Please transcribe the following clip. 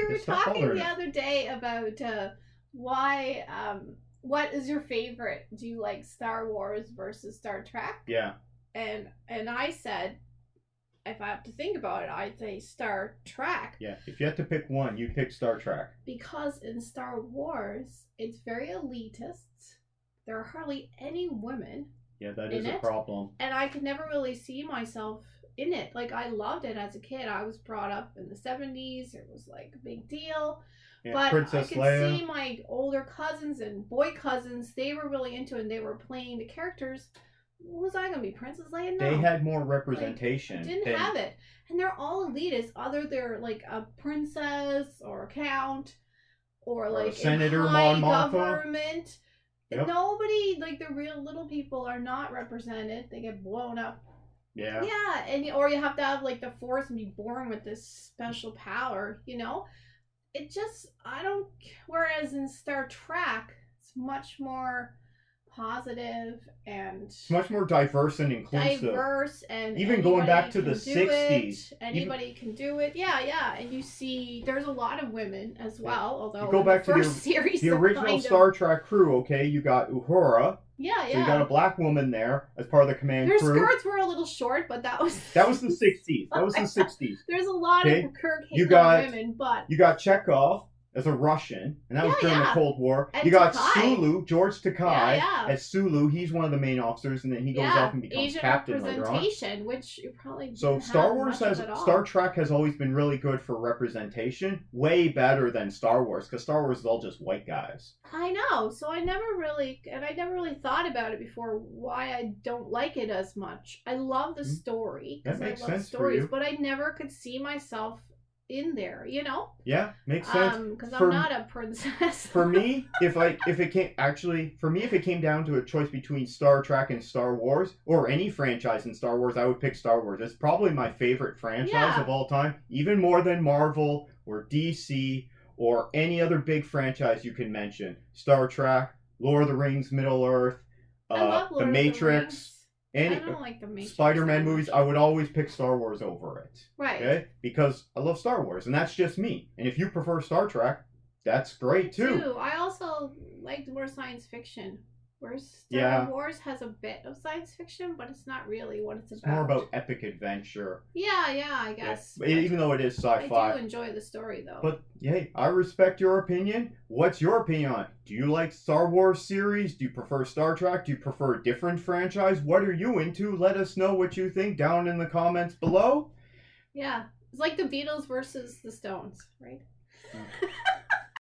we were talking the other day about why. What is your favorite? Do you like Star Wars versus Star Trek? Yeah. And I said, if I have to think about it, I'd say Star Trek. Yeah. If you had to pick one, you pick Star Trek. Because in Star Wars, it's very elitist. There are hardly any women. Yeah, that is a problem. And I could never really see myself in it. Like, I loved it as a kid. I was brought up in the 70s. It was like a big deal. Yeah, but Princess I could Leia. See my older cousins and boy cousins, they were really into it and they were playing the characters. Was I going to be Princess Leia? No. They had more representation. Like, didn't have it. And they're all elitists. Either they're like a princess or a count or like a senator, high government. Yep. Nobody, like the real little people are not represented. They get blown up. Yeah. Yeah, and or you have to have like the Force and be born with this special power, you know? It just, I don't, whereas in Star Trek, it's much more positive and it's much more diverse and inclusive. Diverse and even going back to the 60s. Anybody can do it. Yeah. And you see there's a lot of women as well, although you go back to the original Star Trek crew, okay? You got Uhura. Yeah. So you got a black woman there as part of the command crew. Their skirts were a little short, but that was the 60s. That was the 60s. There's a lot of Kirk women, but you got Chekhov as a Russian, and that was during the Cold War. And you got Sulu, George Takei as Sulu. He's one of the main officers, and then he goes off and becomes Asian captain later on. Which you probably didn't so Star Trek has always been really good for representation, way better than Star Wars, because Star Wars is all just white guys. I know, so I never really thought about it before. Why I don't like it as much. I love the story because I love stories, but I never could see myself in there, you know? Yeah, makes sense. Because I'm not a princess. For me, if it came down to a choice between Star Trek and Star Wars, or any franchise in Star Wars, I would pick Star Wars. It's probably my favorite franchise of all time, even more than Marvel or DC or any other big franchise you can mention. Star Trek, Lord of the Rings, Middle Earth, The Matrix. I don't like the Matrix. Spider-Man movies, I would always pick Star Wars over it. Right. Okay? Because I love Star Wars, and that's just me. And if you prefer Star Trek, that's great too. I also like more science fiction. Whereas Star Wars has a bit of science fiction, but it's not really what it's about. It's more about epic adventure. Yeah, I guess. Yeah. Even though it is sci-fi. I do enjoy the story, though. But, hey, I respect your opinion. What's your opinion on it? Do you like Star Wars series? Do you prefer Star Trek? Do you prefer a different franchise? What are you into? Let us know what you think down in the comments below. Yeah. It's like the Beatles versus the Stones, right?